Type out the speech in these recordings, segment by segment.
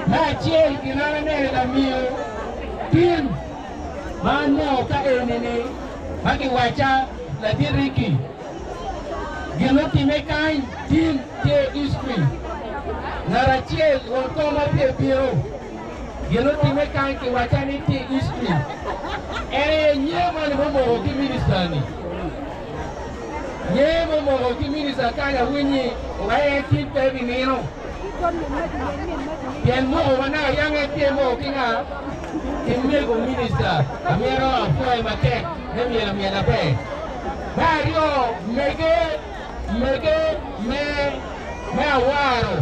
na chiel kinana ne la miyo tin mano ka enene magi wacha la diriki gino time kain tin te history nara chiel on koma pe biro gino time kain ki wacha ni te history nyema ni momo ki minister ni nyema momo ki minister kaya winyi wae tin pe binino Bien mo wana yang ete mo kinga kimel go minister amero foi matek nemia mia pe Mario mege me awaro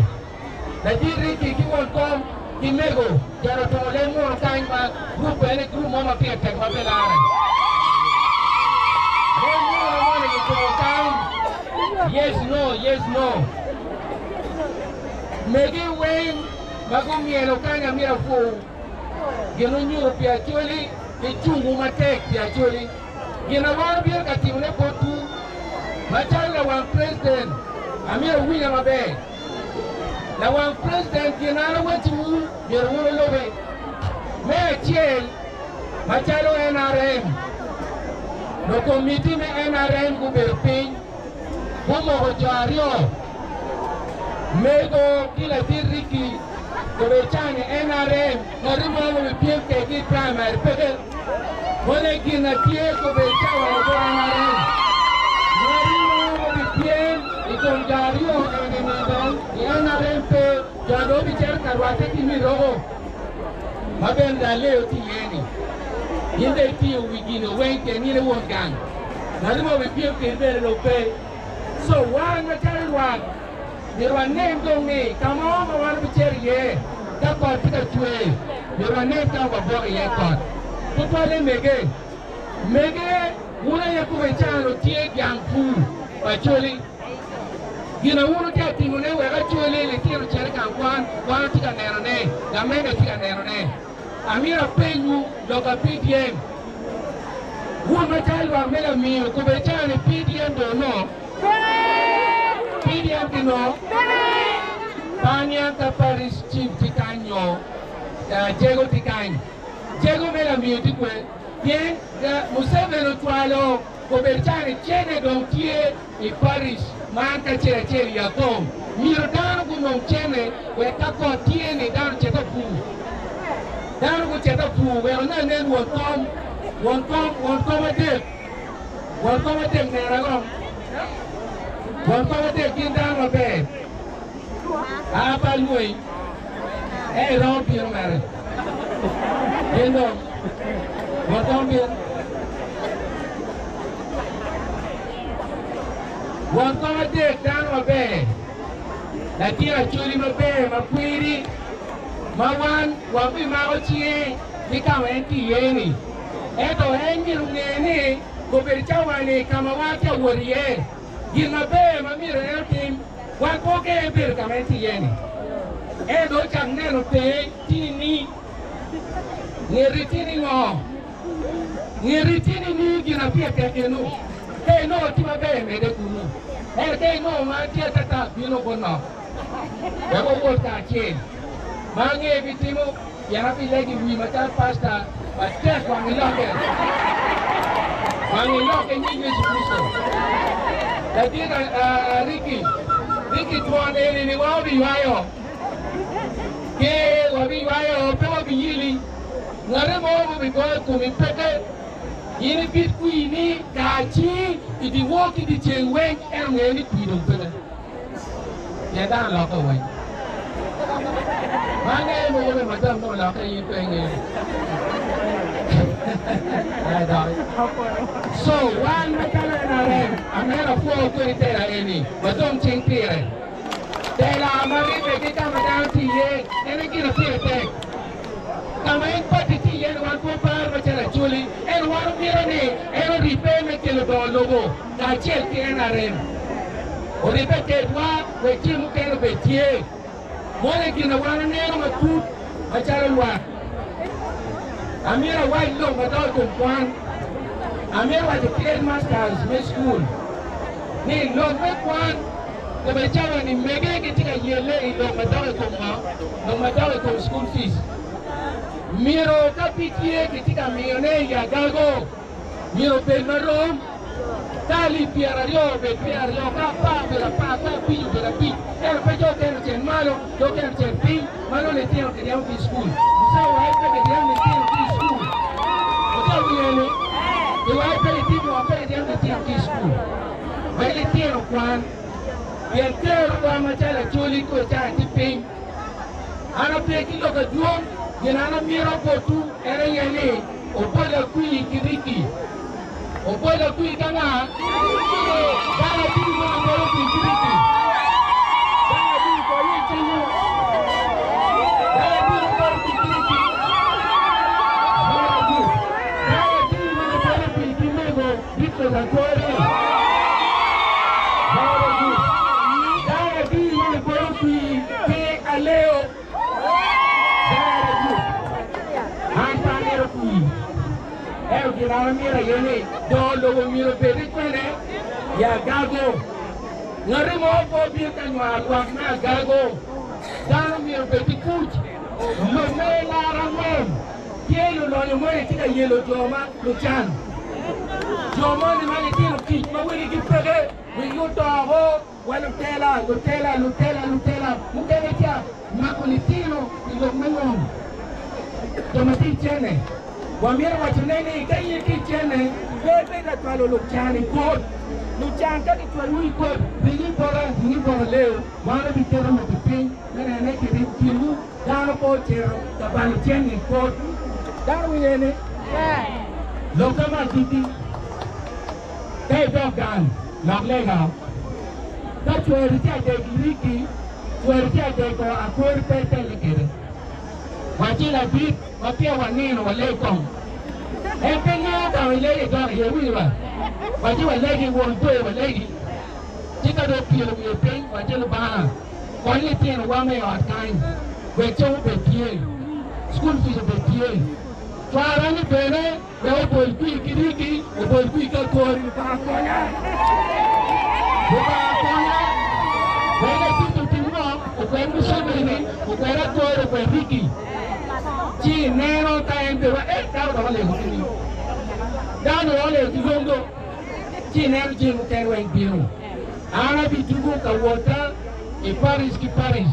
la diri ki won kom kimego jaro to le mo kan ma grupo ele grupo mo ma pe tek ma pe la yes no Megi wen bago mielo kanya mira fu geno nyuro pia choli e chungu matek pia choli gena war bier katimne potu machala wan president amira winya mabe la wan president gena watu yero wolo lobe me chiel machalo NRM no committee me NRM ku berpin como go jario Mego kila diriki kobechane NRM narimo mo piente ki primary peke mole kina tie kobechawa ko NRM narimo mo pien ikonjario NRM pe jado bichar karwate ki mirogo mabenda leo tieni inde ti wigino wente ni le wongan narimo mo piente bere lo pe so wan matarwa Mirwa name dong ni, kamu mawar bicara ye, dapat kita cuci. Mirwa name tahu bawa ye kot. Tupale mege, mula yang ku bicara lo tie yang fu, bacoli. Gina ulu dia timune wega cuci le tie lo cari kawan, kawan tiga nerone, gamenya tiga nerone. Amira penyu loga PDM. Ulu macam luar mela miu, ku bicara ni PDM dono. PDM dino, Panya Paris Chief Tikanyo, Diego Tikanyo. Diego me la mio di quel, bien, Museveni tualo, Coberciani, Cene Don Tie, e Paris, manca c'era a Tom. Miro dano con non cene, e capo tiene, dano c'è da fu. Dano con c'è da fu, e non è nel one come te, ne ragazzi. One come te, get down a bed. Apa lui, don't be married. You know, what don't be. One come te, down a bed. La tia chuli ma bed, ma quiri, ma one, wapi ma ochie, di kawenti yeni. Eto hengi rungeni, kuberchawani kamawati woriye. Gina be mamira eltim wan koke bir kamenti yeni do chang neno te tini ngeritini ni gina pia tekenu no tima be me de kunu ke no ma tia tata bino bono go volta chen mange bitimo yana pi legi wi mata pasta ma tes wangiloke ni Yesu Jadi Ricky tuan ini wabi wayo, ke wabi wayo, pe wabi yili, ngare mau bikoi kumi peke, ini bitku ini kaci, ini woki di cewek, ini pidung peke, ya dah loko wai, mana yang mau macam tu loko ini pengen. So one macam NRM, amera fuau kuitera ini, betul cengkir. Tera amari kita macam tiye, ini kita tiye. Kami empat tiye, wan kupar macam culi, wan mira ni, repair macam logo, kacil ke NRM. Repair kedua, kecil mungkin betie. Boleh kita wan ni macam macam luar. Amira white look without one. Amira was a trade master's school. Ni look with one. The Bajawa ni mege kitika yele lo madawe ko school fees miro kapitie kitika mione ya gago miro pel marom tali piarario be piarario pa piu bela pi el pejo ken chen malo do ken chen pi malo le tieno que diamo ki school so wa pe que diamo le tieno ki school o sea viene de wa pe le tieno pe diamo le tieno ki school va le tieno kwan bien tero kwa machala choli ko cha tiping ana pe ki lo ka duom yenana miro ko tu ere yele o bola kui kiriki o bola kui kanga dana tu mo bola kui kiriki dana tu ko ye chinu dana tu bola kui kiriki dana tu mo bola kui kimego dito da kore dana tu mo bola kui ke aleo eu girava mira yene do logo miro pericone ya gago ngare mo po bir kanwa kwa na gago dano miro peticuch lo me la ramon kielo lo ni mo tika yelo joma luchan joma ni mali tino kich ma wini ki pege wi yuto ho wala lutela mukene tia makolitino ilo menom tomati chene Wamira wachuneni kayi kichene bebe da twalo luchani kod luchan ka ki twalo kod dingi pora leo wana bitero matipin nene ne ki kilu dano po chero tabani cheni kod dano yene lokama titi kay dogan naglega ta chweri tia de giriki chweri tia de ko akor pete lekere wachila bit wapia waneno walekong empenya ka walege ka yewiwa wachi walege wonto walege tika do pio mi pen wachelo bana kwani tieno wame atkan wecho be pie school fees be pie twara ni bene we bol ku kiriki o bol ku ka kori ba konya wele titu timo o kwenu shobeni o kwera kori be riki chi nero taende wa dawo wale hukumi dawo wale kigongo chi nero chi mukero ngbiru ana bitugo ka wota e Paris ki Paris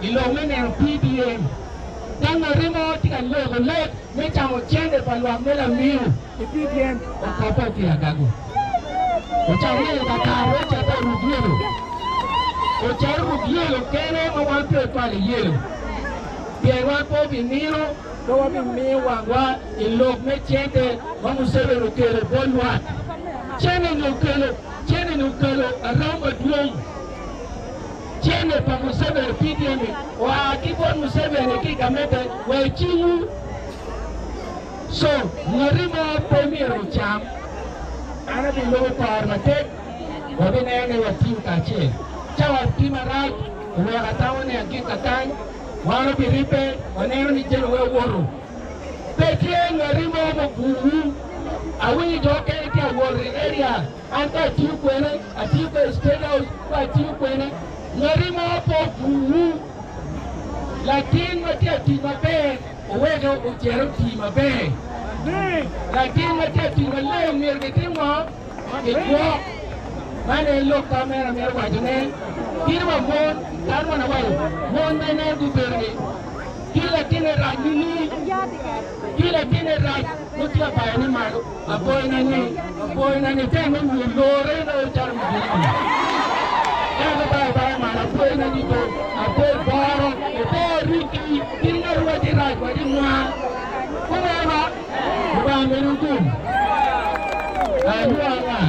ilo mene PDM dana rimo tika logo le me chamo chende palwa mela miu e PDM o kapati agago o chawe ka karo chata rugielo o charu rugielo kene o walpe pale yelo Pierwa po vinilo, kwa miwa wa ilok me chente, wamusebe nukelo bolwa. Chene nukelo aramba duong. Chene pa musebe PDM, wa kipon musebe neki kamete wa chingu. So, ngarima pomiro cham. Ana bilo par matek, wabinene wa tim kache. Chawa timarak, wa katawane akikatang. Wano biripe, wanero ni jelo we woro. Petie ngarimo mo buhu. Awi joke iti a woro area. Anta atiu kwene, atiu kwe state house, kwa atiu kwene. Ngarimo po buhu. Lakin mati atima be, uwega ujero tima be. Lakin mati atima leo mirgetimo, ikwo. Mane lo kamera mer wajune. Kirwa mon, karwa na wayo. Mon mene guberne. Kila tine rajini. Kila tine raj. Nutia bayani maru. Aboy nani. Teno mulore na uchar mujini. Teno bay maru. Aboy nani to. Aboy baro. Aboy riki. Kina ruwaji raj. Waji mwa. Kuna eba. Kuba menukum. Aduh Allah.